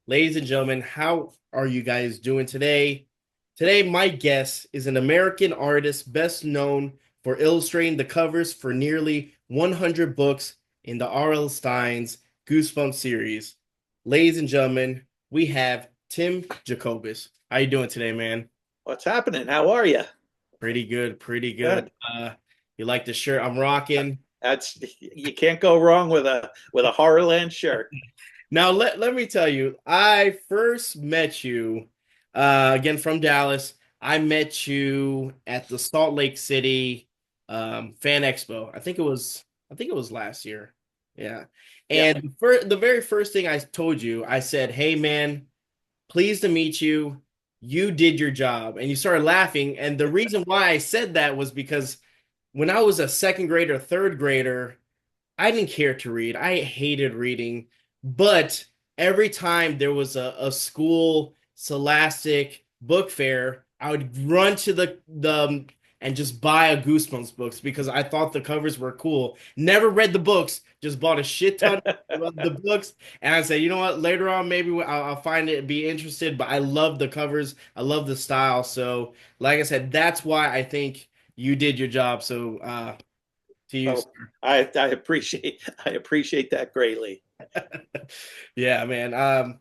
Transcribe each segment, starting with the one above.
Ladies and gentlemen, how are you guys doing today? Today, my guest is an American artist best known for illustrating the covers for nearly 100 books in the R.L. Stine's Goosebumps series. Ladies and gentlemen, we have Tim Jacobus. How you doing today, man? What's happening? How are you? Pretty good, pretty good. Good. You like the shirt I'm rocking? That's you can't go wrong with a Horrorland shirt. Now let me tell you, I first met you again from Dallas. I met you at the Salt Lake City Fan Expo. I think it was last year. Yeah. Yeah. And the very first thing I told you, I said, "Hey man, pleased to meet you. You did your job." And you started laughing. And the reason why I said that was because when I was a second grader, third grader, I didn't care to read. I hated reading, but every time there was a school scholastic book fair, I would run to the and just buy a Goosebumps books because I thought the covers were cool. Never read the books, just bought a shit ton of the books, and I said, you know what? Later on, maybe I'll find it, be interested. But I love the covers, I love the style. So, like I said, that's why I think you did your job. So, to you. Oh, I appreciate that greatly. Yeah, man.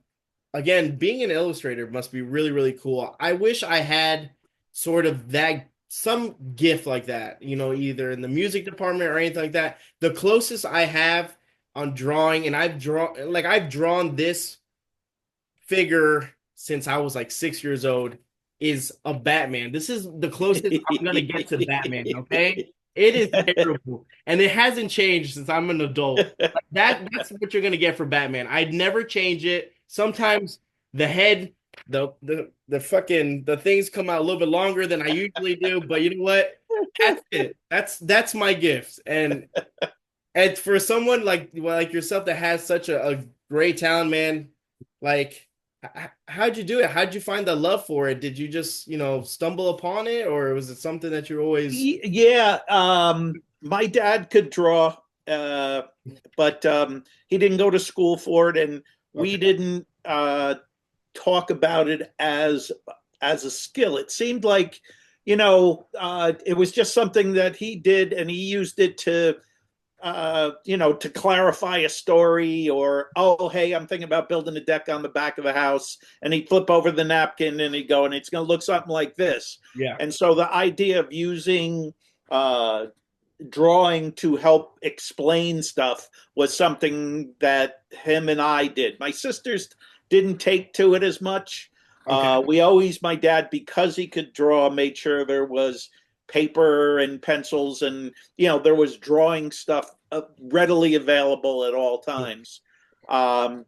Again, being an illustrator must be really, really cool. I wish I had sort of that some gift like that, either in the music department or anything like that. The closest I have on drawing, and I've drawn this figure since I was like 6 years old, is a Batman. This is the closest I'm gonna get to Batman, okay? It is terrible. And it hasn't changed since I'm an adult. Like that's what you're gonna get for Batman. I'd never change it. Sometimes the head, the fucking the things come out a little bit longer than I usually do, but you know what? That's it. That's my gift. And for someone like yourself that has such a great talent, man, like how'd you do it? How'd you find the love for it? Did you just, stumble upon it, or was it something that you're always Yeah, my dad could draw, uh, but he didn't go to school for it, and we okay? didn't talk about it as a skill. It seemed like, it was just something that he did, and he used it to clarify a story, or, oh, hey, I'm thinking about building a deck on the back of the house. And he'd flip over the napkin and he'd go, and it's going to look something like this. Yeah. And so the idea of using uh, drawing to help explain stuff was something that him and I did. My sisters didn't take to it as much. Okay. We always, my dad, because he could draw, made sure there was paper and pencils, and there was drawing stuff readily available at all times. Um,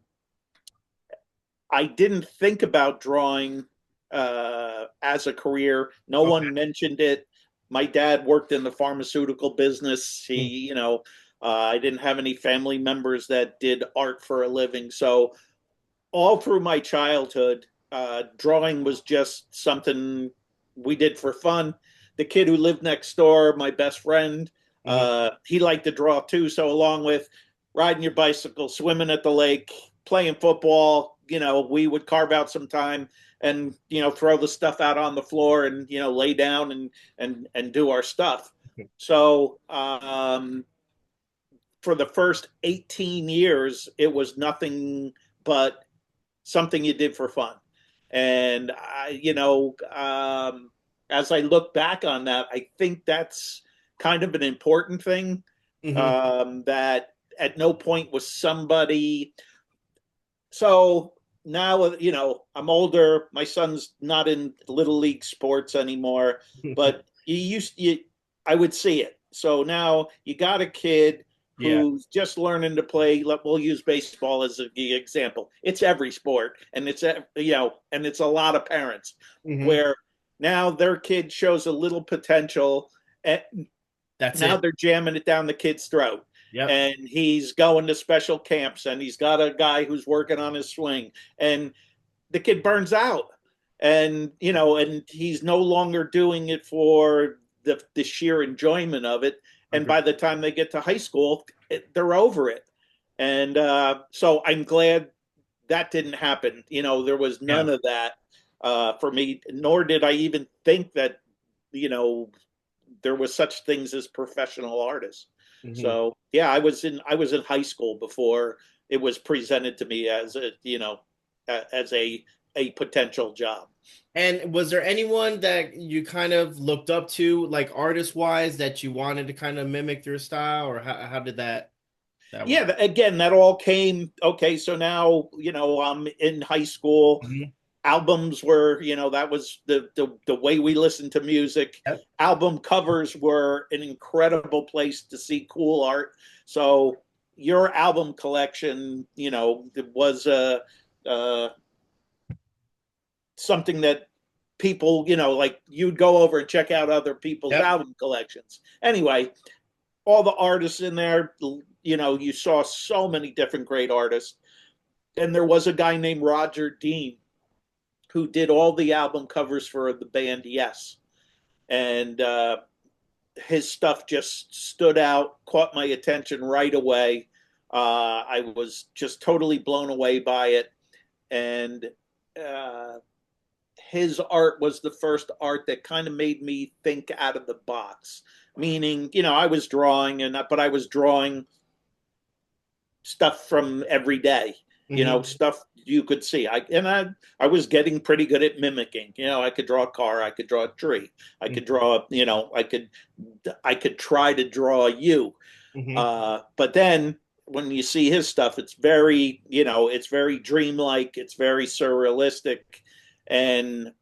I didn't think about drawing as a career. No Okay. one mentioned it. My dad worked in the pharmaceutical business. I didn't have any family members that did art for a living. So all through my childhood, drawing was just something we did for fun. The kid who lived next door, my best friend, Mhm. he liked to draw too. So along with riding your bicycle, swimming at the lake, playing football, we would carve out some time and throw the stuff out on the floor and lay down and do our stuff. So for the first 18 years, it was nothing but something you did for fun. And as I look back on that, I think that's kind of an important thing. Mhm. That at no point was somebody. So now, I'm older. My son's not in little league sports anymore, but I would see it. So now you got a kid Yeah. who's just learning to play. We'll use baseball as an example. It's every sport, and it's a lot of parents Mhm. where now their kid shows a little potential, and That's now it. they're jamming it down the kid's throat. Yep. And he's going to special camps, and he's got a guy who's working on his swing, and the kid burns out. And he's no longer doing it for the sheer enjoyment of it. And Agree. by the time they get to high school, they're over it. And so I'm glad that didn't happen. There was Yeah. none of that for me, nor did I even think that, you know, there was such things as professional artists. Hmm. So yeah, I was in high school before it was presented to me as a potential job. And was there anyone that you kind of looked up to, like artist wise, that you wanted to kind of mimic their style, or how did that work? Yeah, again, that all came okay. So now, I'm in high school. Hmm. Albums were, that was the way we listened to music. Yep. Album covers were an incredible place to see cool art. So your album collection, was something that people, like you'd go over and check out other people's Yep. album collections. Anyway, all the artists in there, you saw so many different great artists. And there was a guy named Roger Dean who did all the album covers for the band Yes. And his stuff just stood out, caught my attention right away. I was just totally blown away by it. And uh, his art was the first art that kind of made me think out of the box. Meaning, I was drawing, but I was drawing stuff from every day, Hmm. stuff you could see. I was getting pretty good at mimicking. I could draw a car, I could draw a tree, I could Hmm. draw, I could try to draw you. Hmm. But then when you see his stuff, it's very dreamlike, it's very surrealistic, and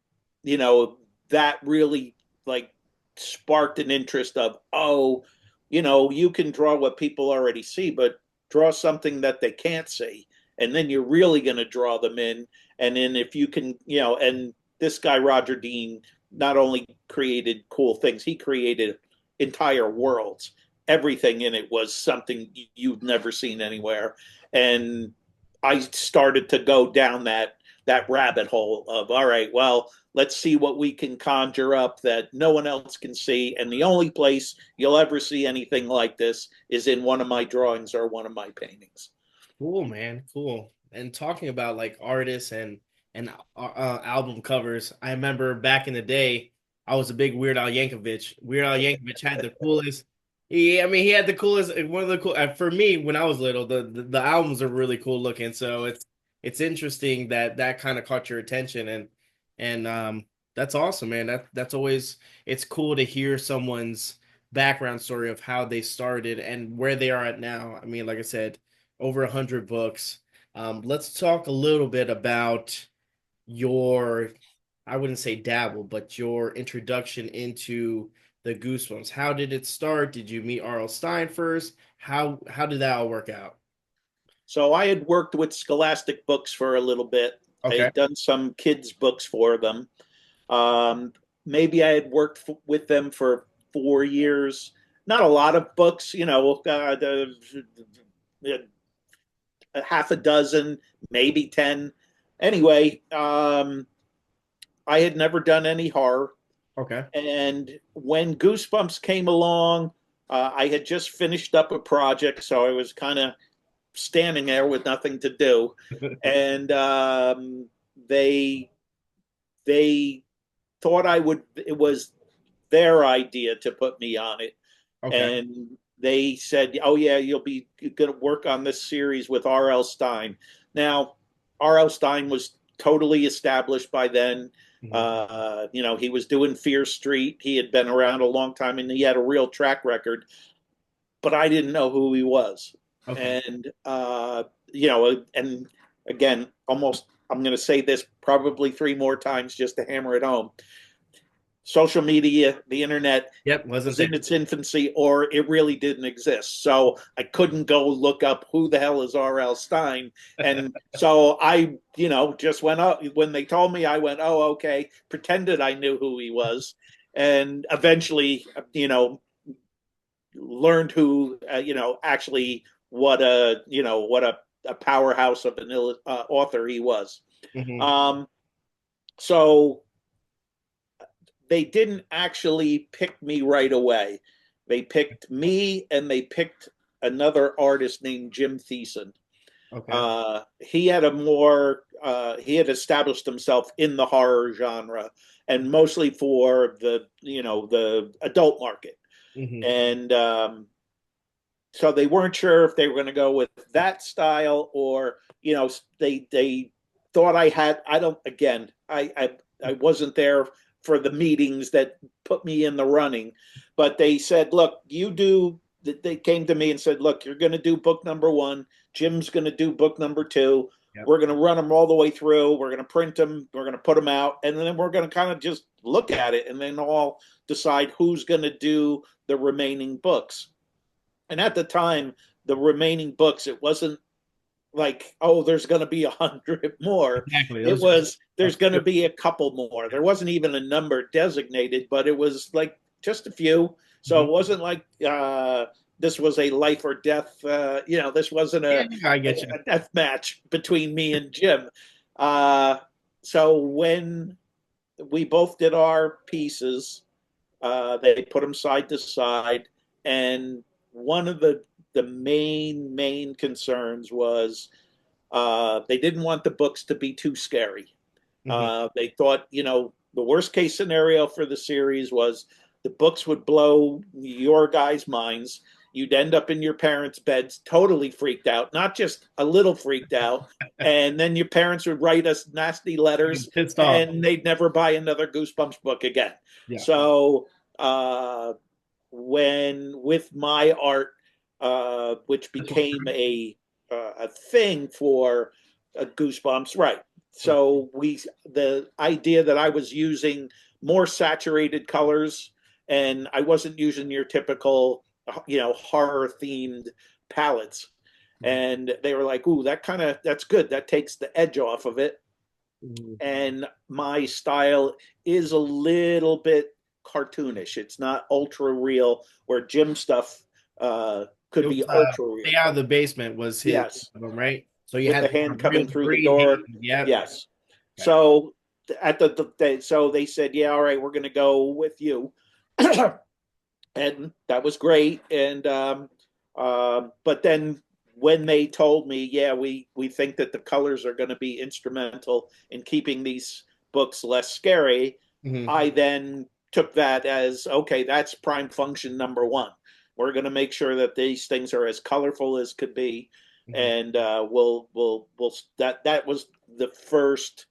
you know that really like sparked an interest of, oh, you can draw what people already see, but draw something that they can't see, and then you're really going to draw them in. And then if you can, and this guy Roger Dean not only created cool things, he created entire worlds. Everything in it was something you've never seen anywhere. And I started to go down that rabbit hole of, all right, well, let's see what we can conjure up that no one else can see. And the only place you'll ever see anything like this is in one of my drawings or one of my paintings. Cool, man. Cool. And talking about like artists and album covers, I remember back in the day, I was a big Weird Al Yankovic. Weird Al Yankovic had the coolest. I mean, he had the coolest. One of the cool. For me, when I was little, the albums are really cool looking. So it's interesting that that kind of caught your attention, and that's awesome, man. That's always it's cool to hear someone's background story of how they started and where they are at now. I mean, like I said, over 100 books. Let's talk a little bit about your, I wouldn't say dabble, but your introduction into the Goosebumps. How did it start? Did you meet R.L. Stine first? How did that all work out? So I had worked with Scholastic Books for a little bit. I Okay. had done some kids' books for them. Um, Maybe I had worked with them for 4 years. Not a lot of books, a half a dozen, maybe 10. Anyway, I had never done any horror. Okay. And when Goosebumps came along, I had just finished up a project, so I was kind of standing there with nothing to do. And they they thought it was their idea to put me on it. Okay. And they said, "Oh yeah, you'll be going to work on this series with R.L. Stine." Now, R.L. Stine was totally established by then. Hmm. He was doing Fear Street. He had been around a long time, and he had a real track record. But I didn't know who he was, Okay. and and again, almost. I'm going to say this probably three more times just to hammer it home. Social media, the internet, Yep. Wasn't was there. in its infancy or it really didn't exist. So I couldn't go look up who the hell is R.L. Stine. And so I, just went up when they told me, I went, oh, okay, pretended I knew who he was. And eventually, learned who, actually what a powerhouse of an author he was. Hmm. Um, so they didn't actually pick me right away. They picked me and they picked another artist named Jim Thiessen. Okay. He had a more he had established himself in the horror genre, and mostly for the adult market. Hmm. And so they weren't sure if they were going to go with that style, or they thought I don't again I wasn't there for the meetings that put me in the running, but they said, look, you do. They came to me and said, look, you're going to do book number one, Jim's going to do book number two, Yep. we're going to run them all the way through, we're going to print them, we're going to put them out, and then we're going to kind of just look at it and then all decide who's going to do the remaining books. And at the time, the remaining books, it wasn't like, oh, there's going to be 100 more. Exactly. It It was just was, a there's going to few. be a couple more. There wasn't even a number designated, but it was like just a few. So Mhm. it wasn't like this was a life or death. This wasn't Yeah, a, I get you. a death match between me and Jim. Uh, so when we both did our pieces, they put them side to side, and one of the main concerns was they didn't want the books to be too scary. Hmm. They thought, the worst case scenario for the series was the books would blow your guys' minds. You'd end up in your parents' beds totally freaked out, not just a little freaked out. And then your parents would write us nasty letters Pissed off. and they'd never buy another Goosebumps book again. Yeah. So, when with my art, which That's what. became a thing for Goosebumps, right? So the idea that I was using more saturated colors, and I wasn't using your typical horror themed palettes, and they were like, "Ooh, that's good. That takes the edge off of it." Mhm. And my style is a little bit cartoonish. It's not ultra real, where Jim stuff It could was be ultra Stay real. Out of the Basement was his Yes, album, right? So you with had the like a hand real coming through the green door. hand. Yeah. Yes. Okay. So at so they said, yeah, all right, we're going to go with you, and that was great. And but then when they told me, yeah, we think that the colors are going to be instrumental in keeping these books less scary, Hmm. I then took that as, okay, that's prime function number one. We're going to make sure that these things are as colorful as could be, Hmm. and we'll that was the first,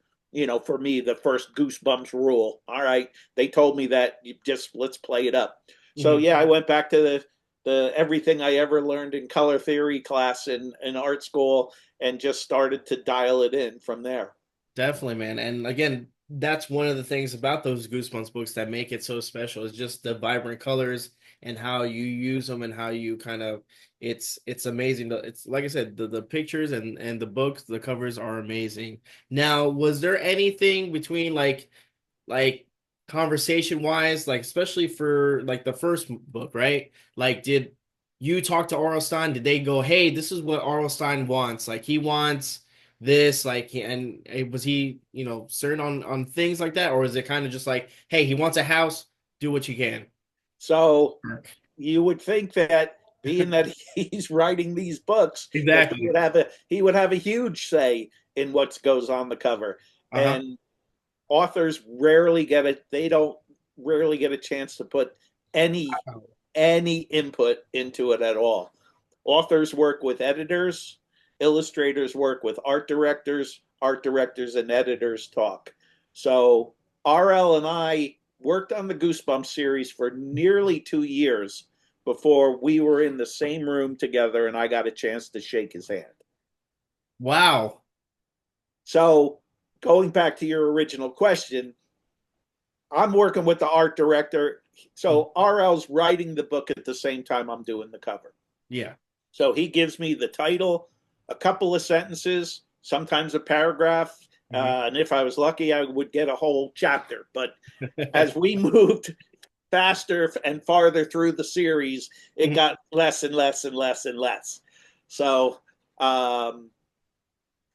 for me, the first Goosebumps rule. All right, they told me that, you just let's play it up. So Hmm. yeah, I went back to the everything I ever learned in color theory class in art school, and just started to dial it in from there. Definitely, man. And again, that's one of the things about those Goosebumps books that make it so special is just the vibrant colors and how you use them and how you kind of it's amazing. It's like I said, the pictures and the books, the covers are amazing. Now, was there anything between like conversation wise, like especially for like the first book, right? Like, did you talk to Arl Stein? Did they go, hey, this is what Arl Stein wants? Like, he wants this, like, and was he, certain on things like that, or is it kind of just like, hey, he wants a house, do what you can? So you would think that, being that he's writing these books, that Exactly. he would have a huge say in what goes on the cover. Uh-huh. And authors rarely get it. They don't rarely get a chance to put any any input into it at all. Authors work with editors, illustrators work with art directors and editors talk. So RL and I worked on the Goosebumps series for nearly 2 years before we were in the same room together and I got a chance to shake his hand. Wow. So going back to your original question, I'm working with the art director. So RL's writing the book at the same time I'm doing the cover. Yeah. So he gives me the title, a couple of sentences, sometimes a paragraph. Mhm. And if I was lucky, I would get a whole chapter. But as we moved faster and farther through the series, it got less and less and less and less. So,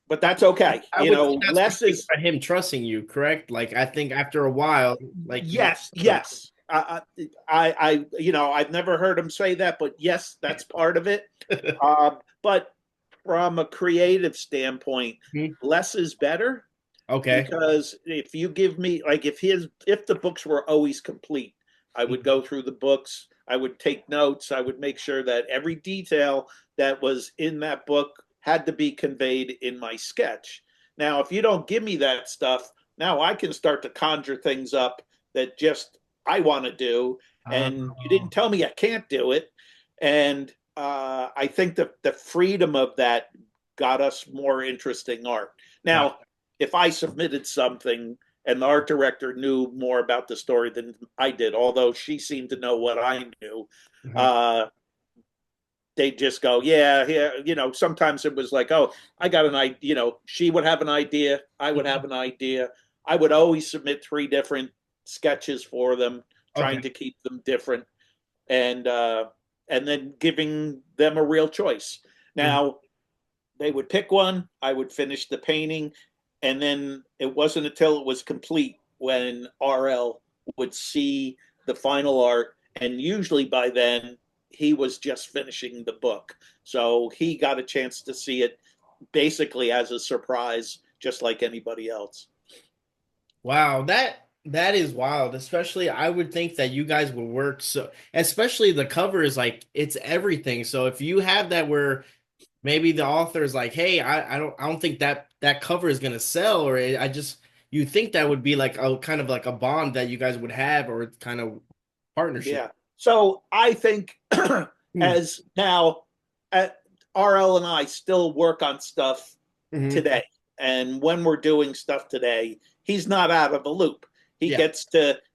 but that's okay. I would think that's Less probably is, by him trusting you, correct? Like I think after a while, like he yes, yes. I've never heard him say that, but yes, that's part of it. But from a creative standpoint, Mhm. less is better. Okay. Because if you give me, like, if the books were always complete, I would Mhm. go through the books, I would take notes, I would make sure that every detail that was in that book had to be conveyed in my sketch. Now, if you don't give me that stuff, now I can start to conjure things up that just I want to do, and you didn't Oh, tell me I can't do it. And I think that the freedom of that got us more interesting art. got Now, if I submitted something and the art director knew more about the story than I did, although she seemed to know what I knew, it. Mhm. uh, they just go, yeah, yeah. Sometimes it was like, oh, I got an idea. She would have an idea. I would have Mhm. an idea. I would always submit three different sketches for them, Okay. trying to keep them different, and uh, and then giving them a real choice. Mhm. Now, they would pick one, I would finish the painting, and then it wasn't until it was complete when RL would see the final art. And usually by then, he was just finishing the book. So he got a chance to see it basically as a surprise, just like anybody else. Wow, that is wild. Especially, I would think that you guys would work so. Especially the cover is like it's everything. So if you have that where maybe the author is like, "Hey, I don't think that cover is gonna sell," or I just you think that would be like a kind of like a bond that you guys would have, or kind of partnership. Yeah. So I think Hmm. as now, at RL and I still work on stuff Hmm. today. And when we're doing stuff today, he's not out of the loop. Yeah.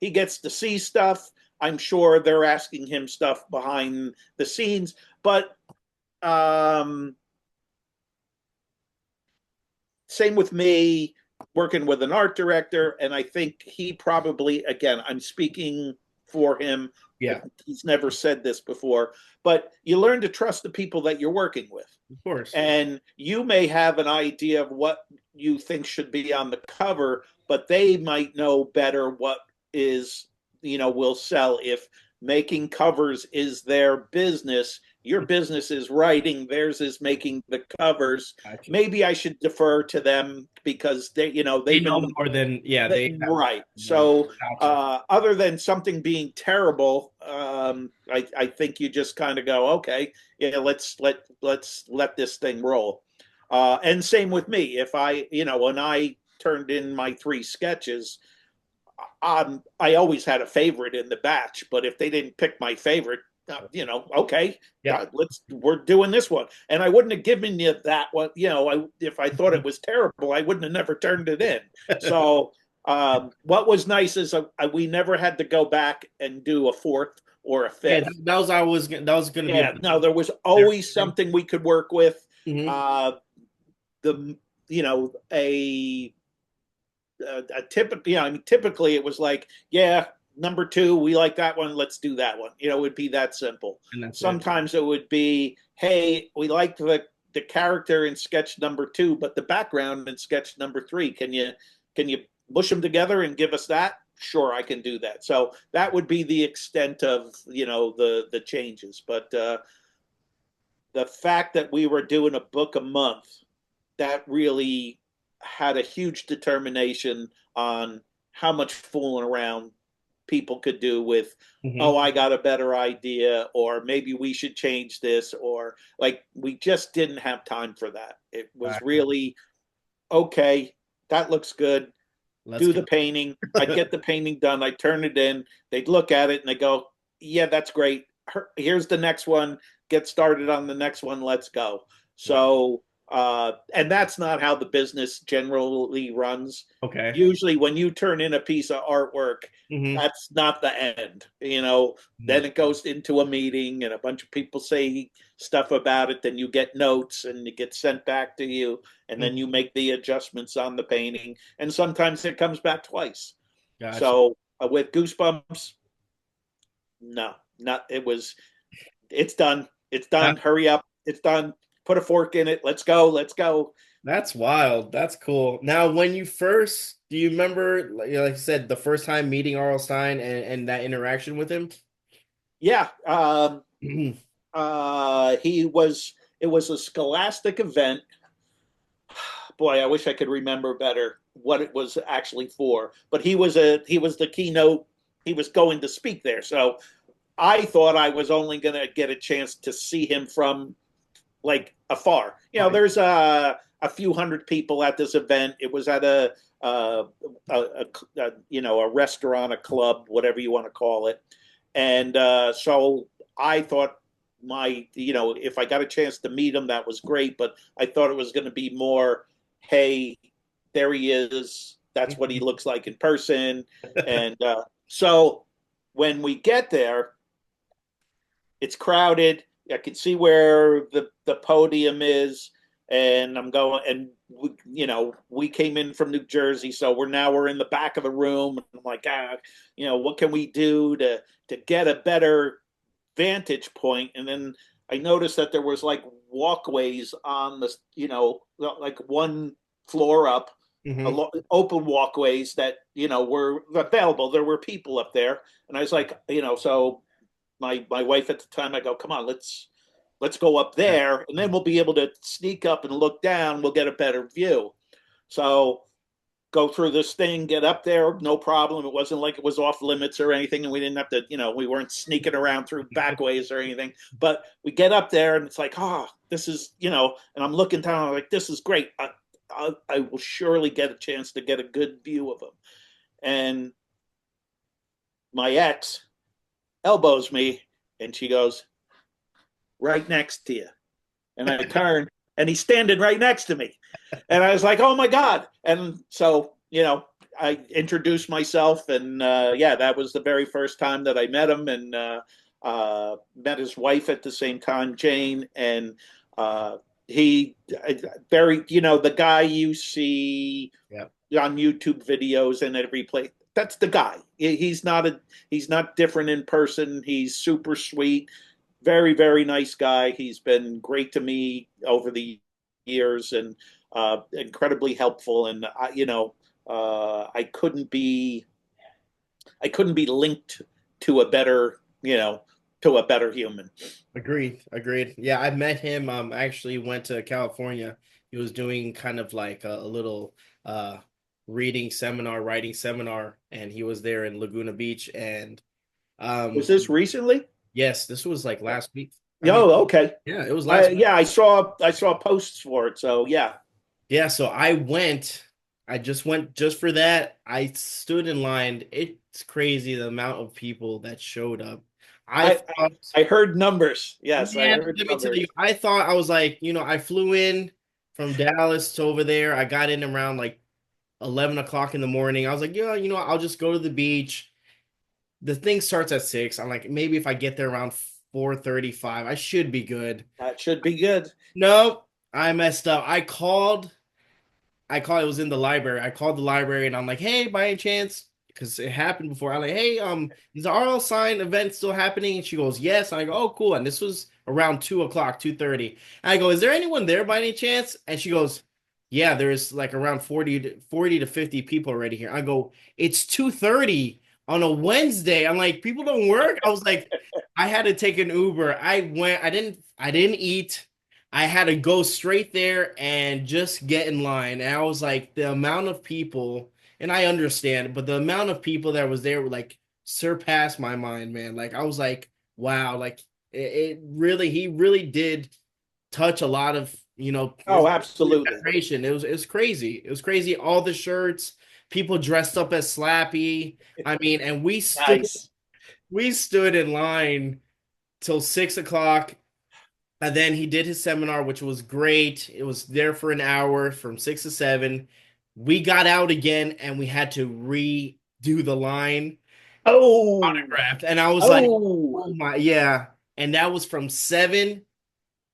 He gets to see stuff. I'm sure they're asking him stuff behind the scenes, but um, same with me working with an art director. And I think he probably, again, I'm speaking for him. Yeah. He's never said this before, but you learn to trust the people that you're working with. Of course. And you may have an idea of what you think should be on the cover, but they might know better what is, will sell. If making covers is their business, your business is writing, theirs is making the covers. Gotcha. Maybe I should defer to them because They they've know been more than yeah, they have right. more. So Gotcha. other than something being terrible, I think you just kind of go, okay, yeah, let's let this thing roll. And same with me. If when I turned in my three sketches, I always had a favorite in the batch. But if they didn't pick my favorite, okay, Yep. we're doing this one, and I wouldn't have given you that one. If I thought it was terrible, I wouldn't have never turned it in. So what was nice is we never had to go back and do a fourth or a Yeah, fifth. that was going to be a Yeah, no, there was there. always something we could work with. Hmm. Uh, the a typically, I mean, typically it was like, yeah, number two, we like that one, let's do that one. It would be that simple. And that's it. Sometimes it would be, hey, we like the character in sketch number two, but the background in sketch number three. Can you mush them together and give us that? Sure, I can do that. So that would be the extent of the changes. But the fact that we were doing a book a month, that really had a huge determination on how much fooling around people could do with, oh, Hmm. I got a better idea, or maybe we should change this, or like we just didn't have time for that. It was Gotcha. really, okay, that looks good. Let's Do go. the painting. I'd get the painting done. I'd turn it in. They'd look at it and they go, yeah, that's great. Here's the next one. Get started on the next one. Let's go. Wow. So, and that's not how the business generally runs. Okay. Usually, when you turn in a piece of artwork, Hmm. that's not the end. Then it goes into a meeting and a bunch of people say stuff about it. Then you get notes and it gets sent back to you. And then you make the adjustments on the painting, and sometimes it comes back twice. Gotcha. So with Goosebumps, no, not it was. It's done. It's That, done. Hurry up. It's done. Put a fork in it. Let's go. Let's go. that's wild. That's cool. Now, when you first, do you remember, like you said, the first time meeting Arl Stein and that interaction with him? Yeah. He was. It was a scholastic event. Boy, I wish I could remember better what it was actually for. But he was the keynote. He was going to speak there, so I thought I was only going to get a chance to see him from like afar. You know, Right. there's a few hundred people at this event. It was at uh, you know, a restaurant, a club, whatever you want to call it, and so I thought you know, if I got a chance to meet him, that was great. But I thought it was going to be more, hey, there he is. That's what he looks like in person, and so when we get there, it's crowded. I can see where the podium is, and I'm going. And you know, we came in from New Jersey, so we're in the back of the room. And I'm like, you know, what can we do to get a better vantage point? And then I noticed that there was like walkways on the, you know, like one floor up, Hmm. open walkways that, you know, were available. There were people up there, and I was like, you know, so my wife at the time, I go, come on, let's go up there, and then we'll be able to sneak up and look down. We'll get a better view. So go through this thing, get up there, no problem. It wasn't like it was off limits or anything, and we didn't have to, you know, we weren't sneaking around through back ways or anything. But we get up there, and it's like, oh, this is, you know, and I'm looking down, I'm like, this is great. I will surely get a chance to get a good view of him. And my ex elbows me, and she goes, right next to you. And I turn, and he's standing right next to me. And I was like, oh my God. And so, you know, I introduced myself, and yeah, that was the very first time that I met him, and met his wife at the same time, Jane. And he, very, you know, the guy you see Yeah. on YouTube videos and every place. That's the guy. He's not different in person. He's super sweet, very, very nice guy. He's been great to me over the years, and incredibly helpful. And you know, I couldn't be linked to a better, you know, to a better human. Agreed. Agreed. Yeah, I met him. I actually went to California. He was doing kind of like a little uh reading seminar, writing seminar, and he was there in Laguna Beach. And Was um this recently? yes, this was like last week. I mean, Oh, okay. yeah, it was last week. Yeah, I saw posts for it. So yeah. Yeah, so I just went just for that. I stood in line. It's crazy the amount of people that showed up. I I thought, I heard numbers. Yes, I man, heard let me tell you, numbers. I thought I was like, I flew in from Dallas to over there. I got in around like 11 o'clock in the morning. I was like, yeah, I'll just go to the beach. The thing starts at 6. I'm like, maybe if I get there around 4:35, I should be good. That should be good. Nope, I messed up. It was in the library. I called the library and I'm like, hey, by any chance, because it happened before. I'm like, hey, is the RL sign event still happening? And she goes, yes. And I go, oh, cool. And this was around 2 o'clock, 2:30. And I go, is there anyone there by any chance? And she goes, yeah, there's like around 40 to 50 people already here. I go, it's 2:30 on a Wednesday. I'm like, people don't work. I was like, I had to take an Uber. I didn't eat. I had to go straight there and just get in line. And I was like, the amount of people, and I understand, but the amount of people that was there were like surpassed my mind, man. Like I was like, wow, like he really did touch a lot of, Oh, this absolutely. generation. It was crazy. It was crazy. All the shirts, people dressed up as Slappy. I mean, and Nice. we stood in line till 6 o'clock. And then he did his seminar, which was great. It was there for an hour from 6 to 7. We got out again and we had to redo the line Oh, autographed. And I was like, oh, oh my, yeah. And that was from 7.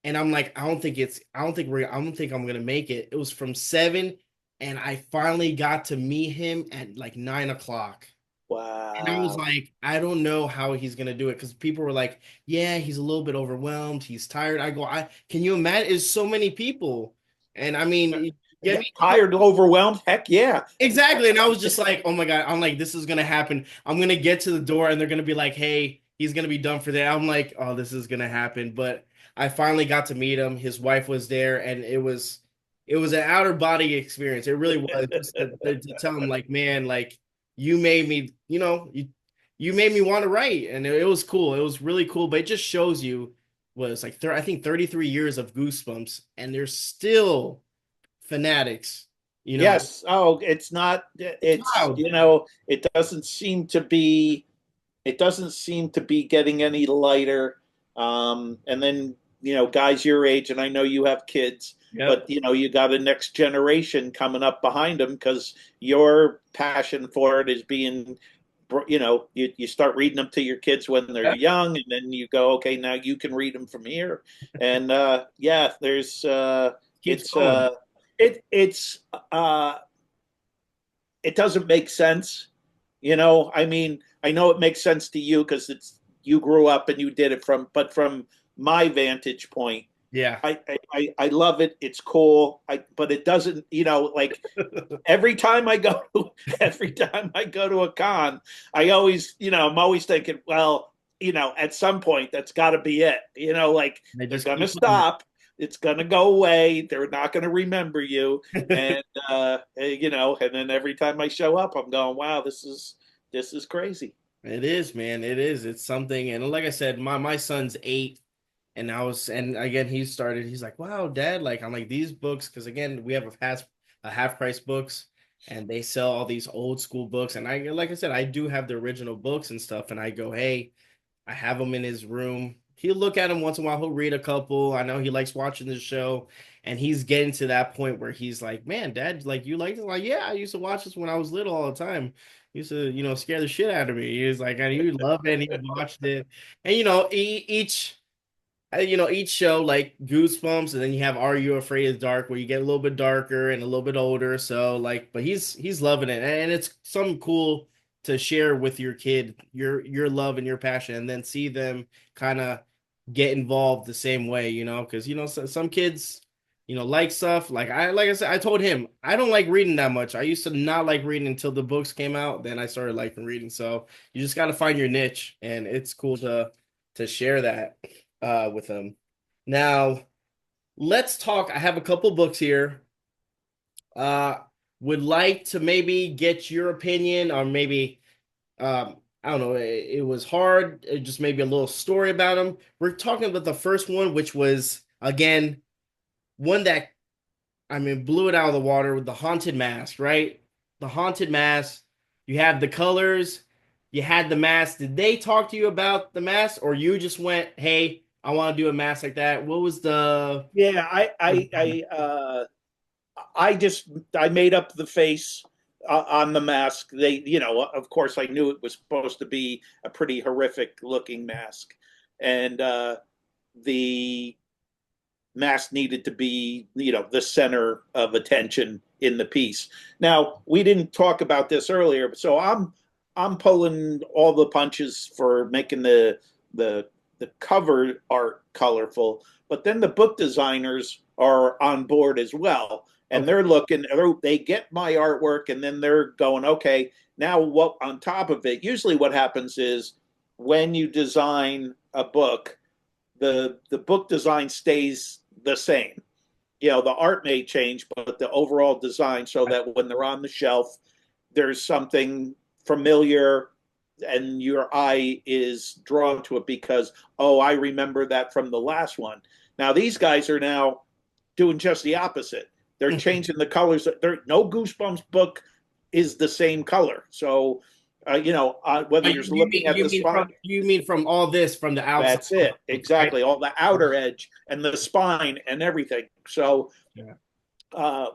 And I'm like, I don't think I'm gonna make it. It was from 7, and I finally got to meet him at like 9 o'clock. And I was wow. like, I don't know how he's gonna do it because people were like, yeah, he's a little bit overwhelmed, he's tired. I go, I can you imagine? It's so many people, and I mean, get Yeah, me tired, overwhelmed. Heck yeah. exactly. And I was just like, oh my god, I'm like, this is gonna happen. I'm gonna get to the door, and they're gonna be like, hey, he's gonna be done for that. I'm like, oh, this is gonna happen, but. I finally got to meet him. His wife was there, and it was an outer body experience. It really was just to tell him like, man, like you made me, you made me want to write, and it was cool. It was really cool, but it just shows you was like I think 33 years of Goosebumps, and there's still fanatics. You know, Yes. Oh, it's not. it's It's wild. it doesn't seem to be. It doesn't seem to be getting any lighter. And then guys your age, and I know you have kids, Yep. but you got a next generation coming up behind them because your passion for it is being. You start reading them to your kids when they're Yep. young, and then you go, okay, now you can read them from here. And yeah, there's Keeps it's going. it's it doesn't make sense. I mean, I know it makes sense to you because it's you grew up and you did it but from my vantage point, Yeah. I love it. It's cool. But it doesn't, like every time I go every time I go to a con, I always, I'm always thinking, well, at some point that's got to be it. Like They they're just gonna keep putting stop. It's gonna go away. They're not gonna remember you, it. and and then every time I show up, I'm going, wow, this is crazy. It is, man. It is. It's something. And like I said, my son's 8, and and again he started. He's like, "Wow, Dad!" Like I'm like these books because again we have a half price books, and they sell all these old school books. And I like I said, I do have the original books and stuff. And I go, "Hey, I have him in his room. He'll look at him once in a while. He'll read a couple. I know he likes watching the show, and he's getting to that point where he's like, "Man, Dad, like you like this?" Like, yeah, I used to watch this when I was little all the time. He used to, scare the shit out of me. He was like, and he loved it. And he watched it, and each show like Goosebumps, and then you have Are You Afraid of the Dark, where you get a little bit darker and a little bit older. So like, but he's loving it, and it's something cool to share with your kid your love and your passion, and then see them kind of get involved the same way, because some kids, like stuff like I said, I told him I don't like reading that much. I used to not like reading until the books came out. Then I started liking reading. So you just got to find your niche, and it's cool to share that with them. Now, let's talk. I have a couple books here. Uh, would like to maybe get your opinion, or maybe I don't know. It was hard. Just maybe a little story about them. We're talking about the first one, which was again one that I mean blew it out of the water with the haunted mask, right? The haunted mask. You have the colors. You had the mask. Did they talk to you about the mask, or you just went, "Hey, I want to do a mask like that"? What was the Yeah, I made up the face on the mask. Of course, I knew it was supposed to be a pretty horrific looking mask, and the mask needed to be, the center of attention in the piece. Now, we didn't talk about this earlier, so I'm pulling all the punches for making the the cover art colorful, but then the book designers are on board as well, and okay? they're looking. They get my artwork, and then they're going, okay, now what on top of it? Usually, what happens is when you design a book, the book design stays the same. The art may change, but the overall design, so that when they're on the shelf, there's something familiar and your eye is drawn to it because, oh, I remember that from the last one. Now these guys are now doing just the opposite. They're changing the colors. There, no Goosebumps book is the same color. So, whether But you're looking at the spine, you mean from all this from the outside, that's it. right? Exactly. All the outer edge and the spine and everything. So Yeah.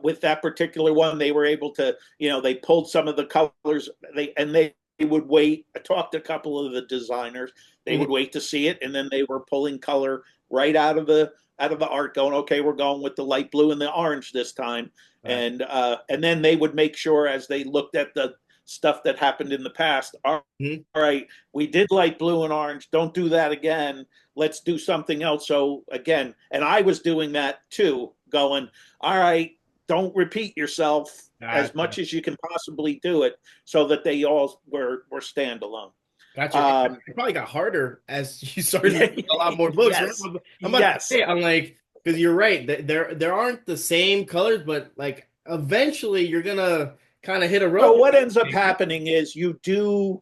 with that particular one, they were able to, they pulled some of the colors. They would wait. I talked to a couple of the designers. They Mhm. would wait to see it, and then they were pulling color right out of the art, going, okay, we're going with the light blue and the orange this time, Right. and then they would make sure as they looked at the stuff that happened in the past. Mhm. All right, we did light blue and orange. Don't do that again. Let's do something else. So again, and I was doing that too, going, all right, don't repeat yourself as Gotcha. much as you can possibly do it so that they all were standalone. Gotcha. Um, It probably got harder as you started reading a lot more books, right? yes, I'm about to yes. say, I'm like, because you're right. There aren't the same colors, but like eventually you're gonna kind of hit a So roadblock. what ends up happening is you do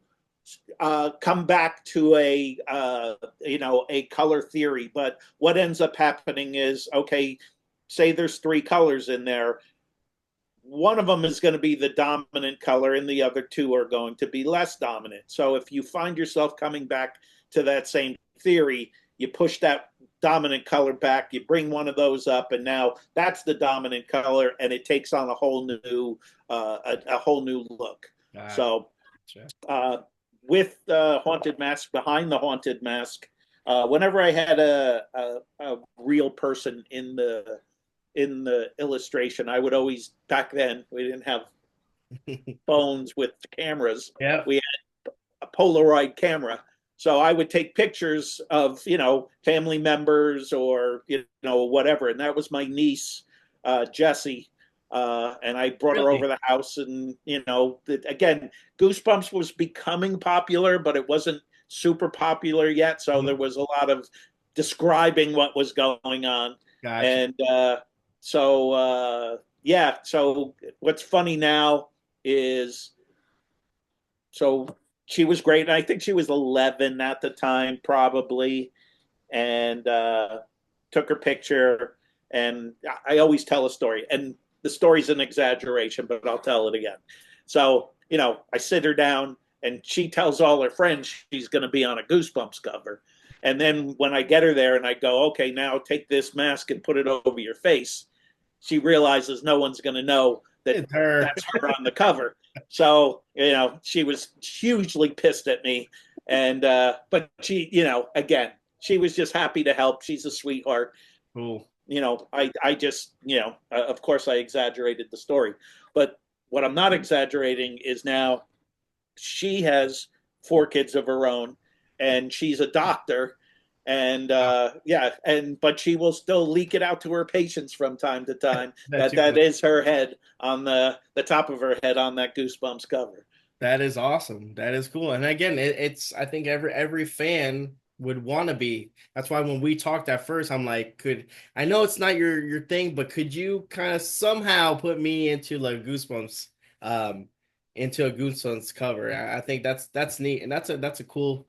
come back to a a color theory, but what ends up happening is, okay, say there's three colors in there, one of them is going to be the dominant color and the other two are going to be less dominant. So if you find yourself coming back to that same theory, you push that dominant color back, you bring one of those up, and now that's the dominant color, and it takes on a whole new a whole new look. So Gotcha. with Haunted Mask, behind the Haunted Mask, whenever I had a real person in the illustration, I would always, back then we didn't have phones with cameras. Yeah. We had a Polaroid camera. So I would take pictures of, family members or, whatever. And that was my niece, Jessie. And I brought her over Really? the house. And, again, Goosebumps was becoming popular, but it wasn't super popular yet. So there was a lot of describing what was going on. Gotcha. And yeah. So what's funny now is, so she was great. And I think she was 11 at the time, probably, and took her picture. And I always tell a story, and the story's an exaggeration, but I'll tell it again. So, I sit her down, and she tells all her friends she's going to be on a Goosebumps cover. And then when I get her there and I go, okay, now take this mask and put it over your face, she realizes no one's going to know that It's her. that's her on the cover. So, she was hugely pissed at me. And, but she, again, she was just happy to help. She's a sweetheart. Cool. I just, of course I exaggerated the story, but what I'm not exaggerating is now she has four kids of her own and she's a doctor, and Wow. yeah, and but she will still leak it out to her patients from time to time That's that too that funny. is her head on the top of her head on that Goosebumps cover. That is awesome. That is cool. And again, it's I think every fan would want to be. That's why when we talked at first, I'm like, could I know it's not your thing, but could you kind of somehow put me into like Goosebumps, um, into a Goosebumps cover? I think that's neat, and that's a cool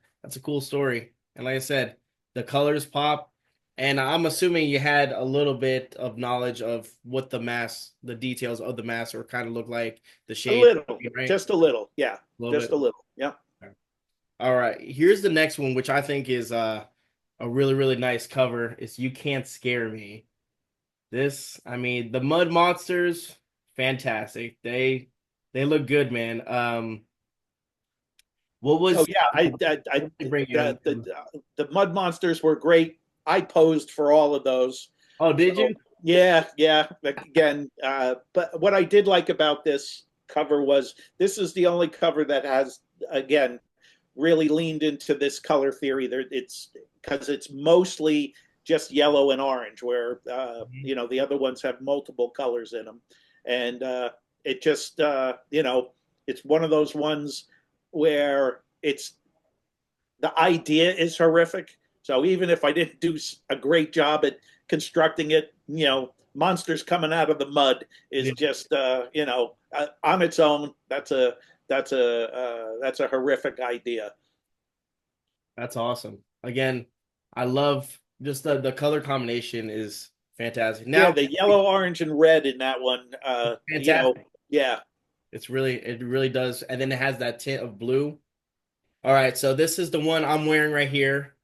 story. And like I said, the colors pop, and I'm assuming you had a little bit of knowledge of what the details of the mask, or kind of look like the A shade, little, right? just a little, yeah, A little just bit. a little, yeah. All right. Here's the next one, which I think is a really, really nice cover. Is You Can't Scare Me. This, I mean, the mud monsters, fantastic. They look good, man. What Oh was yeah, what did they bring you into? the mud monsters were great. I posed for all of those. Oh, did So you? yeah, yeah. Again, but what I did like about this cover was this is the only cover that has, again, really leaned into this color theory. There, it's because it's mostly just yellow and orange, where Mhm. the other ones have multiple colors in them, and it just it's one of those ones where it's the idea is horrific. So even if I didn't do a great job at constructing it, monsters coming out of the mud is Yeah, just on its own. That's a horrific idea. that's awesome. Again, I love just the color combination is fantastic. Yeah, Now, the yellow, orange, and red in that one. fantastic. Yeah, It really does. And then it has that tint of blue. All right, so this is the one I'm wearing right here.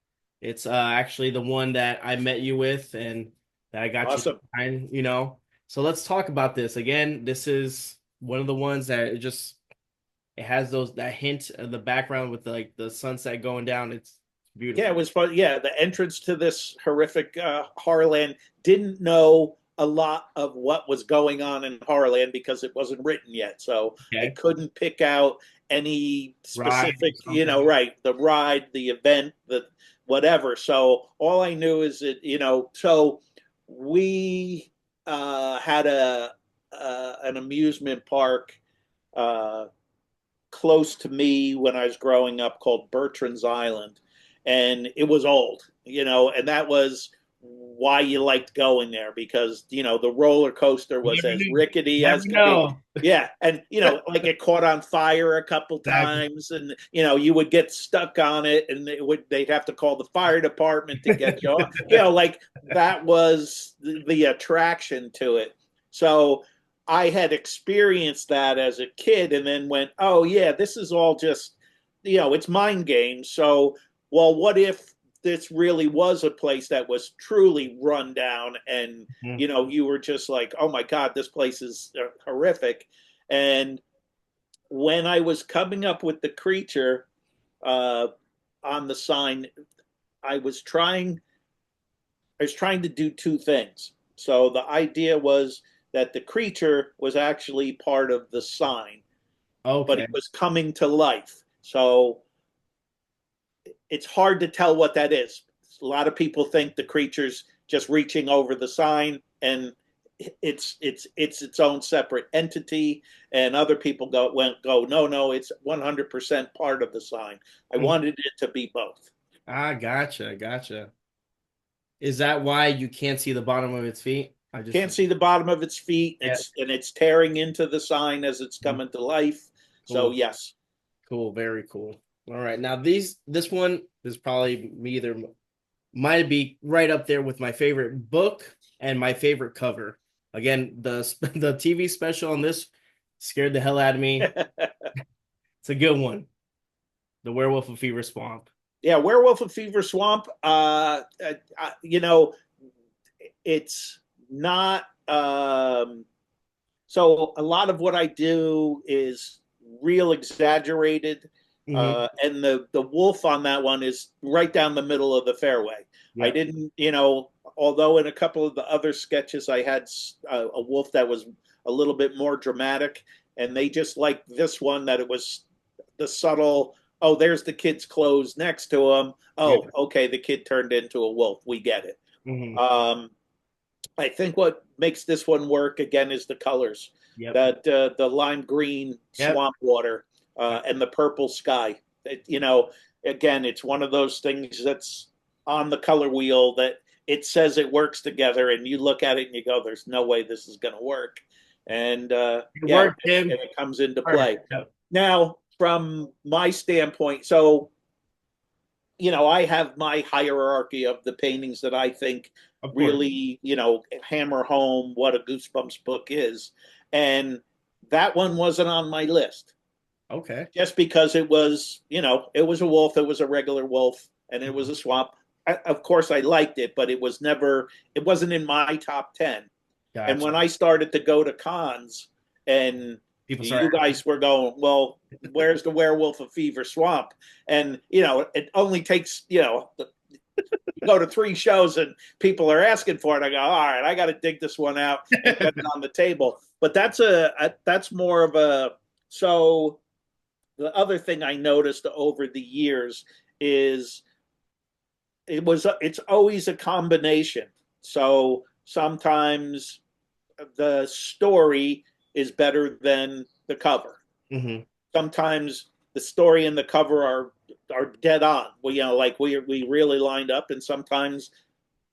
It's actually the one that I met you with and that I got you to awesome. sign. So let's talk about this. Again, this is one of the ones that it has that hint of the background with like the sunset going down. It's Yeah, it beautiful. was fun. Yeah, the entrance to this horrific Horrorland, didn't know a lot of what was going on in Horrorland because it wasn't written yet. So I Okay. couldn't pick out any Ride or specific, something. right, the ride, the event, the whatever. So all I knew is that, so we had an amusement park. Uh, close to me when I was growing up called Bertrand's Island, and it was old, and that was why you liked going there because the roller coaster was Never as knew. rickety Never as could be. know. Yeah, and like it caught on fire a couple Exactly. times, and you would get stuck on it, and they'd have to call the fire department to get you off. Like that was the attraction to it. So I had experienced that as a kid and then went, oh, yeah, this is all just, it's mind games. So, well, what if this really was a place that was truly run down and, Mhm. you were just like, oh my God, this place is horrific. And when I was coming up with the creature uh, on the sign, I was trying I was trying to do two things. So the idea was that the creature was actually part of the sign, but Okay. it was coming to life. So it's hard to tell what that is. A lot of people think the creature's just reaching over the sign and it's own separate entity, and other people go no, it's 100% part of the sign. I Mhm. wanted it to be both. Ah, gotcha, gotcha. Is that why you can't see the bottom of its feet? I just Can't see the bottom of its feet. yeah. It's tearing into the sign as it's Mhm. coming to life. So Cool, yes. cool, very cool. All right, now this one is probably me either might be right up there with my favorite book and my favorite cover. Again, the TV special on this scared the hell out of me. It's a good one. The Werewolf of Fever Swamp. Yeah, Werewolf of Fever Swamp. It's not. So a lot of what I do is real exaggerated, Hmm. and the wolf on that one is right down the middle of the fairway. I Yep. didn't, although in a couple of the other sketches I had a wolf that was a little bit more dramatic, and they just liked this one that it was the subtle. Oh, there's the kid's clothes next to him. Yep. Oh, okay, the kid turned into a wolf. We get it. Hmm. Um, I think what makes this one work again is the colors. Yep. That the lime green Yep. swamp water and the purple sky. Again, it's one of those things that's on the color wheel that it says it works together, and you look at it and you go, "There's no way this is going to work." And It yeah, worked, Tim. and it comes into Worked. play. Yep. Now, from my standpoint, so I have my hierarchy of the paintings that I think Of course. really, hammer home what a Goosebumps book is. And that one wasn't on my list Okay. just because it was a wolf, it was a regular wolf, and it was Mhm. a swamp. Of course, I liked it, but it wasn't in my top 10. And when Gotcha. I started to go to cons and People start you guys were going, well, where's the Werewolf of Fever Swamp? And, it only takes, you go to three shows and people are asking for it. I go, all right, I got to dig this one out and get it on the table. But that's more of so the other thing I noticed over the years is it's always a combination. So sometimes the story is better than the cover. Hmm. Sometimes the story and the cover are dead on. Like we really lined up, and sometimes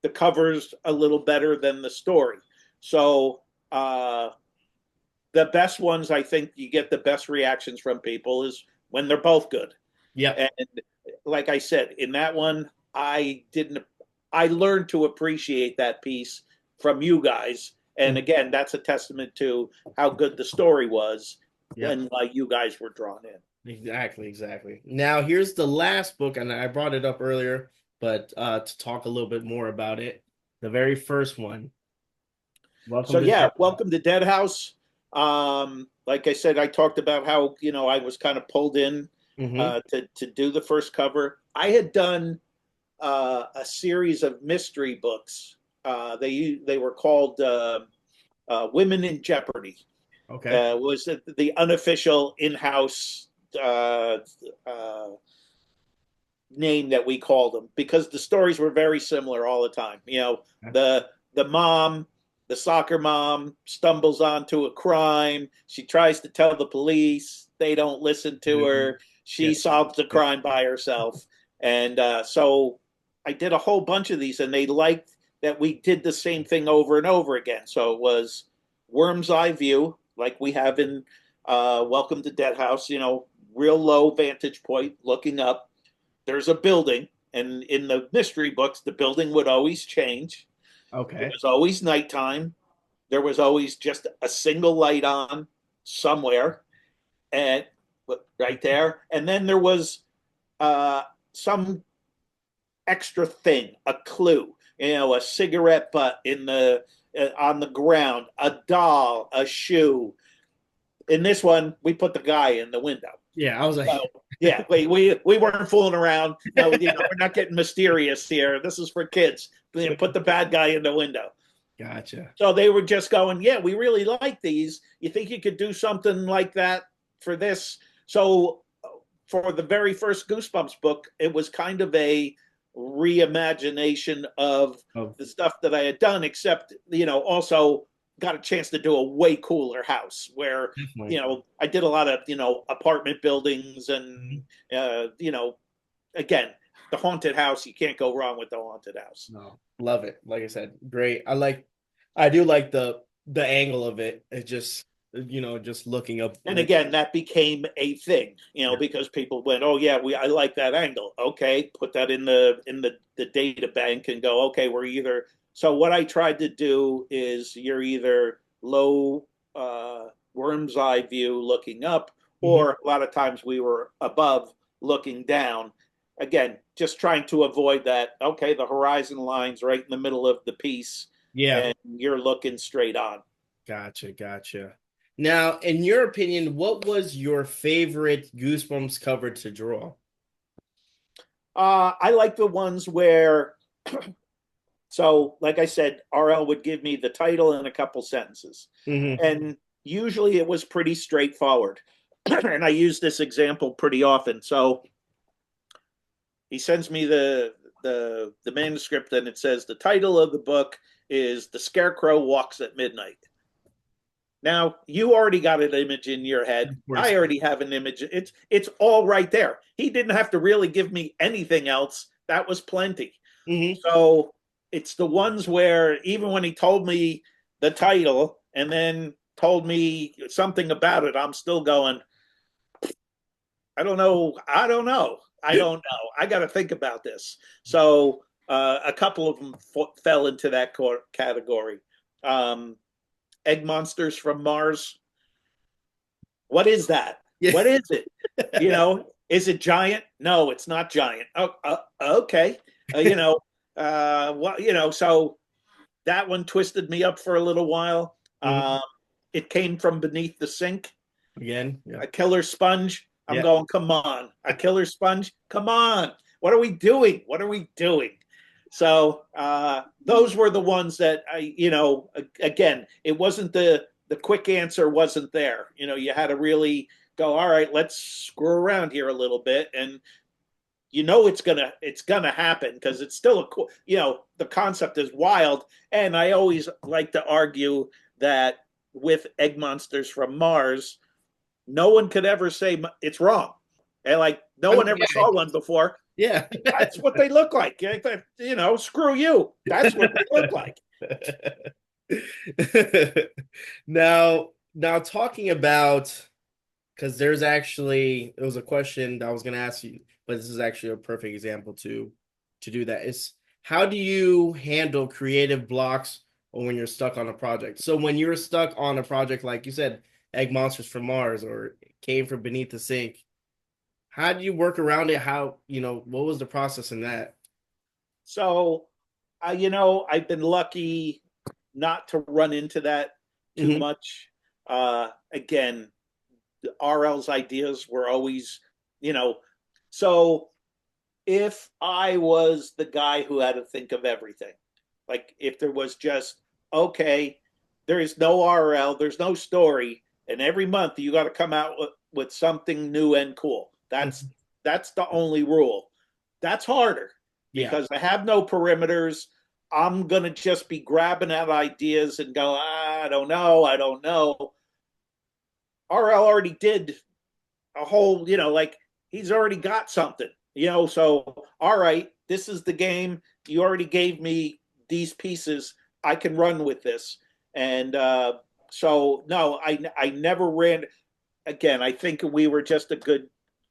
the cover's a little better than the story. So the best ones, I think, you get the best reactions from people is when they're both good. Yep. And like I said, in that one, I didn't. I learned to appreciate that piece from you guys, and Mhm. again, that's a testament to how good the story was Yep. and why you guys were drawn in. Exactly, exactly. Now here's the last book, and I brought it up earlier, but to talk a little bit more about it, the very first one. So Welcome to yeah, Death. welcome to Dead House. Like I said, I talked about how I was kind of pulled in Hmm. to do the first cover. I had done a series of mystery books. They were called Women in Jeopardy. Okay. Was the unofficial in-house uh, uh, name that we called them because the stories were very similar all the time. The mom, the soccer mom, stumbles onto a crime. She tries to tell the police. they don't listen to her. She Yeah. solves the crime by herself. And so I did a whole bunch of these, and they liked that we did the same thing over and over again. So it was worm's eye view, like we have in Welcome to Dead House, real low vantage point looking up. There's a building, and in the mystery books, the building would always change. It Okay. was always nighttime. There was always just a single light on somewhere, and right there. And then there was some extra thing, a clue, a cigarette butt in the on the ground, a doll, a shoe. In this one, we put the guy in the window. Yeah, I was like, So yeah, we weren't fooling around. No, we're not getting mysterious here. This is for kids. Put the bad guy in the window. gotcha. So they were just going, yeah, we really like these. You think you could do something like that for this? So for the very first Goosebumps book, it was kind of a reimagination of Oh, the stuff that I had done, except, also got a chance to do a way cooler house where, definitely. I did a lot of, apartment buildings and, Mhm. again, the haunted house, you can't go wrong with the haunted house. No, love it. Like I said, great. I do like the angle of it. It just, just looking up. And again, that became a thing, Yeah. because people went, "Oh yeah, I like that angle." Okay, put that in the data bank and go, "Okay, we're either." So what I tried to do is you're either low worm's eye view looking up, Mhm. or a lot of times we were above looking down. Again, just trying to avoid that. Okay, the horizon line's right in the middle of the piece, Yeah. and you're looking straight on. Gotcha. Gotcha. Now, in your opinion, what was your favorite Goosebumps cover to draw? I like the ones where, so like I said, RL would give me the title and a couple sentences. Hmm. And usually it was pretty straightforward. And I use this example pretty often. So he sends me the manuscript, and it says the title of the book is The Scarecrow Walks at Midnight. Now you already got an image in your head. Of course. I already have an image. It's all right there. He didn't have to really give me anything else. That was plenty. Hmm. So it's the ones where even when he told me the title and then told me something about it, I'm still going, I don't know. I don't know. I don't know. I got to think about this. So a couple of them fell into that category. Um, Egg monsters from Mars. What is that? Yeah. What is it? Is it giant? No, it's not giant. Oh, okay. So that one twisted me up for a little while. Mhm. It came from beneath the sink. Again. Yeah. A killer sponge. I'm Yeah. going, come on. A killer sponge? Come on. What are we doing? What are we doing? So those were the ones that again, it wasn't the quick answer wasn't there. You had to really go, all right, let's screw around here a little bit. And it's gonna happen because it's still a cool, the concept is wild. And I always like to argue that with Egg Monsters from Mars, no one could ever say it's wrong. And like no one ever Yeah. saw one before. Yeah. That's what they look like. Screw you. That's what they look like. Now talking about, because it was a question that I was going to ask you, but this is actually a perfect example to do that. Is how do you handle creative blocks or when you're stuck on a project? So when you're stuck on a project, like you said, Egg Monsters from Mars or Came from Beneath the Sink, how do you work around it? What was the process in that? So, I've been lucky not to run into that too Hmm. much. Again, RL's ideas were always, you know, so if I was the guy who had to think of everything, like if there was just, okay, there is no RL, there's no story, and every month you got to come out with something new and cool. That's the only rule. That's harder Yeah. because I have no perimeters. I'm gonna just be grabbing at ideas and go, I don't know. RL already did a whole, like he's already got something, so all right, this is the game. You already gave me these pieces. I can run with this. And so no, I never ran again. I think we were just a good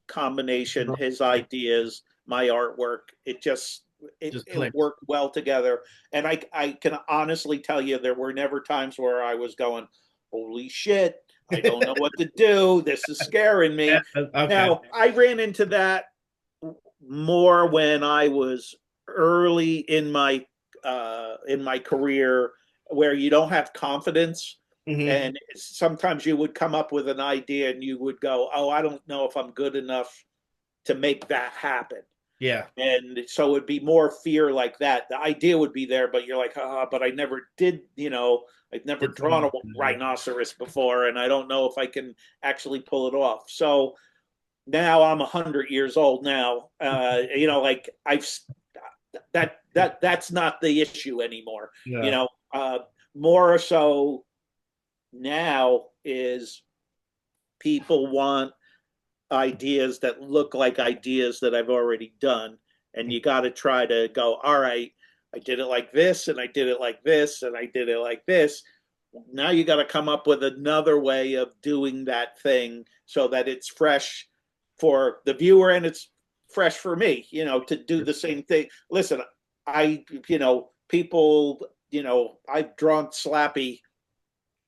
combination. His ideas, my artwork, Just it clicked. worked well together. And I can honestly tell you there were never times where I was going, holy shit, I don't know what to do. This is scaring Yeah, me. okay. Now, I ran into that more when I was early in my career, where you don't have confidence, Hmm. and sometimes you would come up with an idea and you would go, oh, I don't know if I'm good enough to make that happen. Yeah. And so it'd be more fear like that. The idea would be there, but you're like, but I never did, I've never Did drawn a something. rhinoceros before, and I don't know if I can actually pull it off. So now I'm 100 years old now. Like I've that's not the issue anymore. You Yeah. know, more so now is people want ideas that look like ideas that I've already done, and you got to try to go, all right, I did it like this, and I did it like this, and I did it like this. Now you got to come up with another way of doing that thing so that it's fresh for the viewer and it's fresh for me, to do the same thing. Listen, people, I've drawn Slappy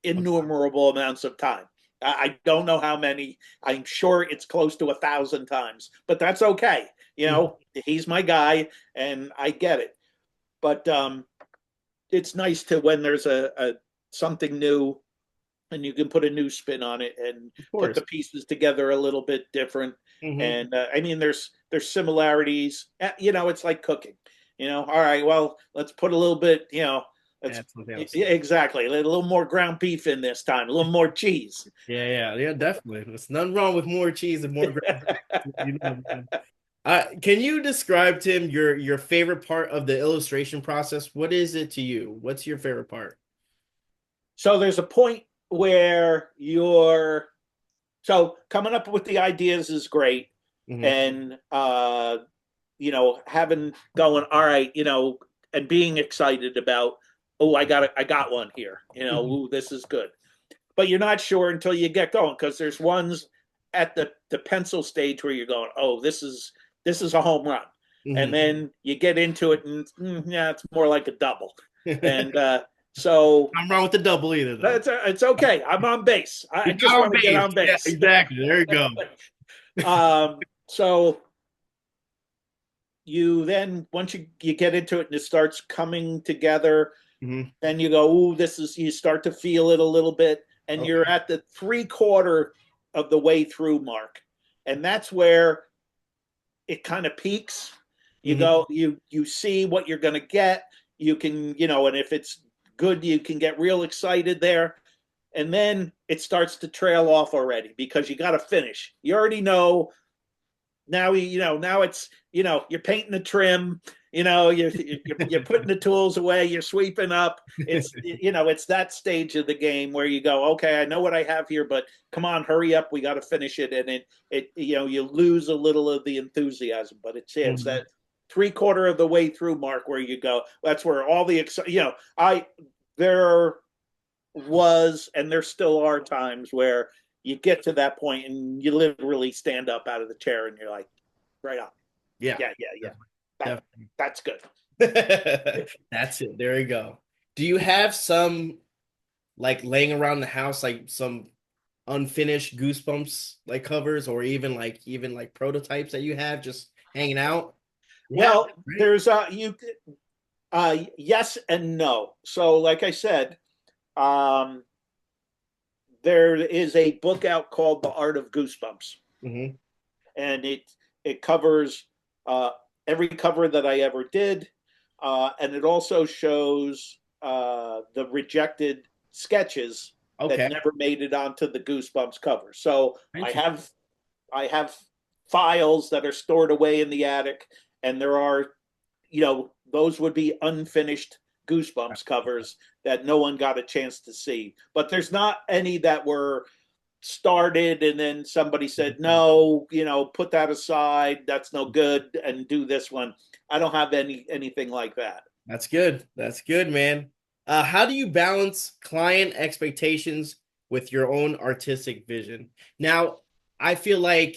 innumerable amounts of time. I don't know how many. I'm sure it's close to 1,000 times, but that's okay. He's my guy, and I get it. But it's nice to when there's a something new, and you can put a new spin on it and Of put the course. pieces together a little bit different. Hmm. And I mean, there's similarities. It's like cooking. All right, well, let's put a little bit. Let's Add something else. yeah, exactly a little more ground beef in this time, a little more cheese. Yeah, yeah, yeah, definitely. There's nothing wrong with more cheese and more ground beef. Man. Can you describe, Tim, your favorite part of the illustration process? What is it to you? What's your favorite part? So there's a point where so coming up with the ideas is great, Hmm. and having going, all right, and being excited about, oh, I got one here, Hmm. ooh, this is good. But you're not sure until you get going, because there's ones at the pencil stage where you're going, oh, this is a home run. And Hmm. then you get into it and yeah, it's more like a double. And so I'm wrong with the double either, though. it's okay. I'm on base. I You're just not on want to get base. on Yeah, base. exactly. There you go. So you then, once you get into it and it starts coming together, Hmm. then you go, ooh, you start to feel it a little bit, and you're Okay. at the 3/4 of the way through mark. And that's where it kind of peaks. You Hmm. go, you see what you're going to get. You can, and if it's good, you can get real excited there. And then it starts to trail off already, because you got to finish. You already know now. Now it's, you're painting the trim. You're putting the tools away. You're sweeping up. It's that stage of the game where you go, okay, I know what I have here, but come on, hurry up. We got to finish it. And you lose a little of the enthusiasm, but it's Hmm. that 3/4 of the way through mark where you go. That's where all the I there was, and there still are times where you get to that point and you literally stand up out of the chair and you're like, right on. Yeah, Yeah, yeah, yeah. That definitely. that's good. That's it. There you go. Do you have some like laying around the house, like some unfinished Goosebumps like covers, or even like prototypes that you have just hanging out? Yeah, Well, right. there's you yes and no. So like I said, um there is a book out called The Art of Goosebumps, Hmm. and it covers uh every cover that I ever did, and it also shows the rejected sketches that Okay. never made it onto the Goosebumps cover. So Interesting. I have files that are stored away in the attic, and there are, those would be unfinished Goosebumps covers that no one got a chance to see. But there's not any that were started and then somebody said, no, put that aside, that's no good, and do this one. I don't have anything like that. That's good. That's good, man. How do you balance client expectations with your own artistic vision? Now, I feel like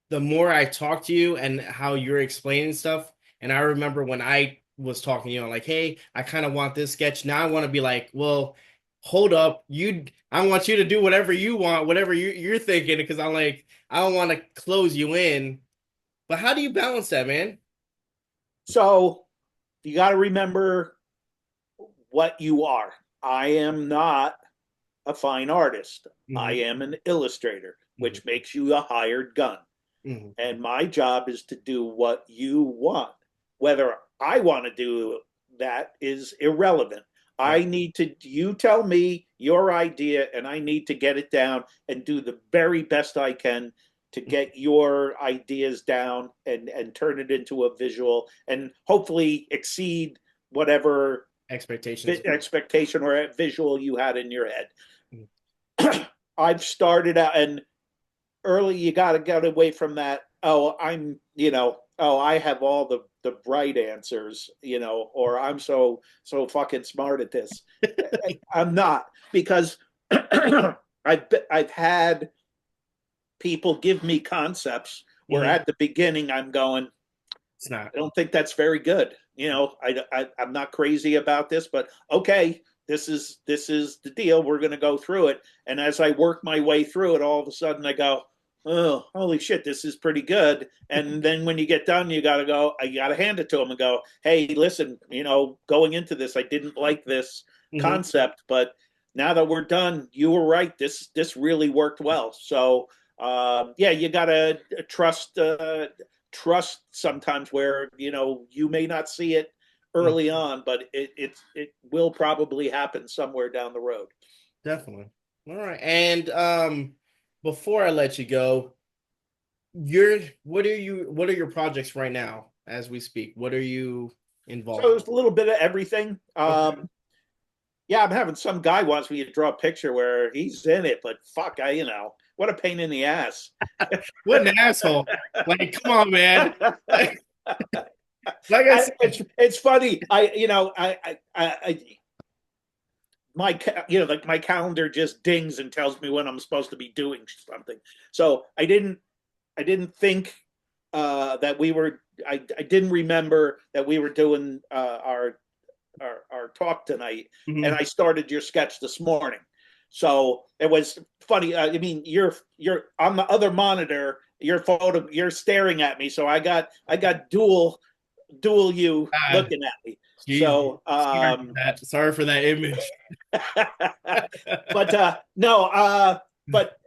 the more I talk to you and how you're explaining stuff, and I remember when I was talking to you, I'm like, hey, I kind of want this sketch. Now I want to be like, well, hold up. I want you to do whatever you want, whatever you're thinking, because I'm like, I don't want to close you in. But how do you balance that, man? So you got to remember what you are. I am not a fine artist. I Hmm. am an illustrator, Hmm. which makes you a hired gun. Hmm. And my job is to do what you want. Whether I want to do that is irrelevant. Right. I need to, you tell me your idea, and I need to get it down and do the very best I can to get your ideas down and turn it into a visual and hopefully exceed whatever Expectations. expectation or visual you had in your Mhm. head. I've started out, and early you got to get away from that. Oh, oh, I have all the right answers, or I'm so fucking smart at this. I'm not, because I've had people give me concepts where Mhm. at the beginning I'm going, It's not. I don't think that's very good. I'm not crazy about this, but okay, this is the deal. We're going to go through it, and as I work my way through it, all of a sudden I go, oh, holy shit, this is pretty good. And then when you get done, you got to hand it to them and go, hey, listen, going into this, I didn't like this Hmm. concept, but now that we're done, you were right. This really worked well. So yeah, you got to trust sometimes where you may not see it early on, but it will probably happen somewhere down the road. Definitely. All right. And before I let you go, what are your projects right now as we speak? What are you So involved there's a little bit of everything. in? Okay. Yeah, I'm having some guy wants me to draw a picture where he's in it, but fuck, what a pain in the ass. What an asshole. Like, come on, man. Like I said. It's funny. My like my calendar just dings and tells me when I'm supposed to be doing something. So I didn't think that we were. I didn't remember that we were doing our talk tonight, and Mhm. I started your sketch this morning. So it was funny. I mean, you're on the other monitor. You're staring at me. So I got dual you God, looking at me. jeez. So Sorry for that image. but no, but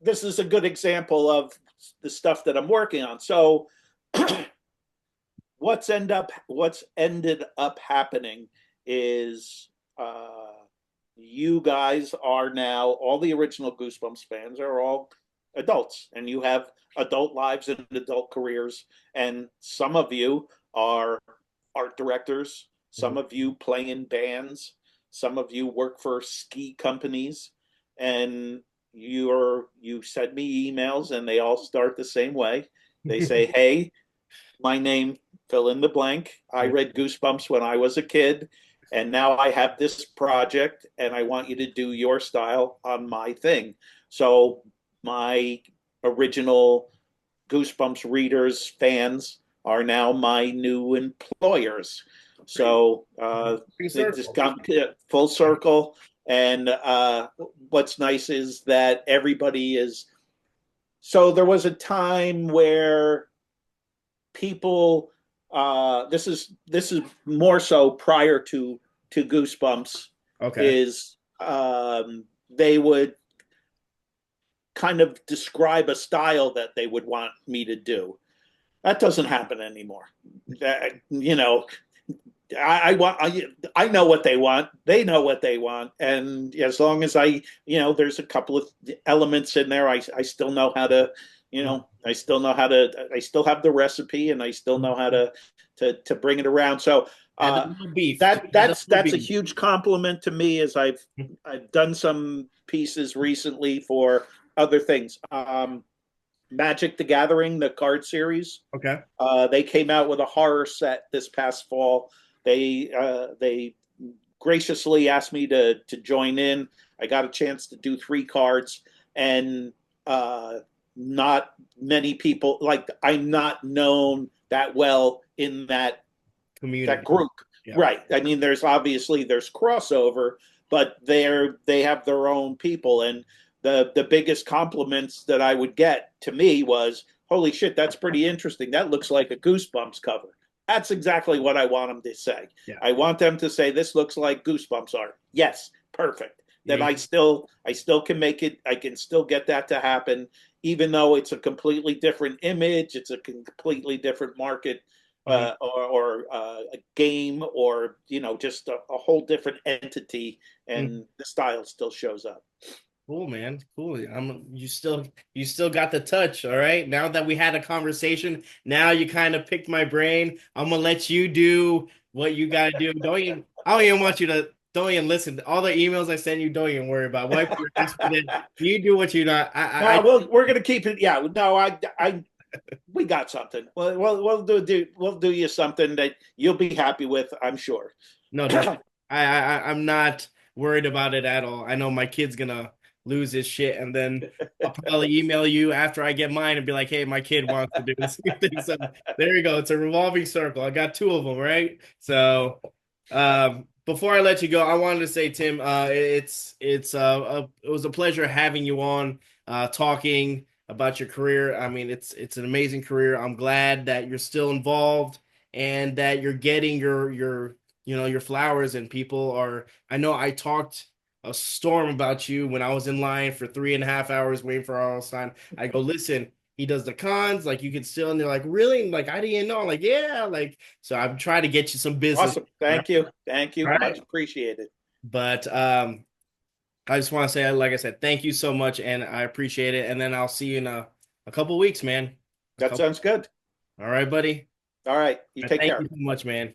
this is a good example of the stuff that I'm working on. So what's ended up happening is you guys are now, all the original Goosebumps fans are all adults, and you have adult lives and adult careers, and some of you are art directors, some Mhm. of you play in bands, some of you work for ski companies, and you send me emails and they all start the same way. They say, hey, my name, fill in the blank. I Yeah. read Goosebumps when I was a kid, and now I have this project, and I want you to do your style on my thing. So my original Goosebumps readers, fans, are now my new employers. Great. So Big it just circle. got full circle. And what's nice is that everybody is. So there was a time where people this is more so prior to Goosebumps, Okay. is they would kind of describe a style that they would want me to do. That doesn't happen anymore. I know what they want. They know what they want, and as long as there's a couple of elements in there, I still know how to, I still know how to. I still have the recipe, and I still know how to bring it around. So Add the little beef. Just that add the that's little that's a beef. huge compliment to me, as I've done some pieces recently for other things. Magic the Gathering, the card series. Okay. They came out with a horror set this past fall. They graciously asked me to join in. I got a chance to do 3 cards, and not many people, like, I'm not known that well in that Community. group. Yeah. Right. I mean, there's crossover, but they have their own people. And the biggest compliments that I would get to me was, holy shit, that's pretty interesting. That looks like a Goosebumps cover. That's exactly what I want them to say. Yeah. I want them to say, this looks like Goosebumps art. Yes, perfect. Then Yeah. I still can make it. I can still get that to happen, even though it's a completely different image. It's a completely different market, Mhm. a game, or just a whole different entity, Mhm. and the style still shows up. Cool, man. Cool. You still got the touch. All right. Now that we had a conversation, now you kind of picked my brain. I'm gonna let you do what you gotta do. I don't even want you to don't even listen. All the emails I send you, don't even worry about. Wipe your face with it. You do what you not. No, we're gonna keep it. Yeah, no, we got something. We'll do you something that you'll be happy with, I'm sure. no, I'm not worried about it at all. I know my kid's gonna lose his shit, and then I'll probably email you after I get mine and be like, "Hey, my kid wants to do the same thing." So there you go. It's a revolving circle. I got 2 of them, right? So, before I let you go, I wanted to say, Tim, it was a pleasure having you on, talking about your career. I mean, it's an amazing career. I'm glad that you're still involved and that you're getting your flowers, and people are. I know I talked a storm about you when I was in line for 3.5 hours waiting for our sign. I go, listen, he does the cons, like you can still, and they're like, really? Like I didn't know. I'm like, yeah, like so I'm trying to get you some business. Awesome. Right? Thank you, All much right. appreciated. But I just want to say, like I said, thank you so much, and I appreciate it. And then I'll see you in a couple weeks, man. A That couple. sounds good. All right, buddy. All right, you All right, take thank care. you so much, man.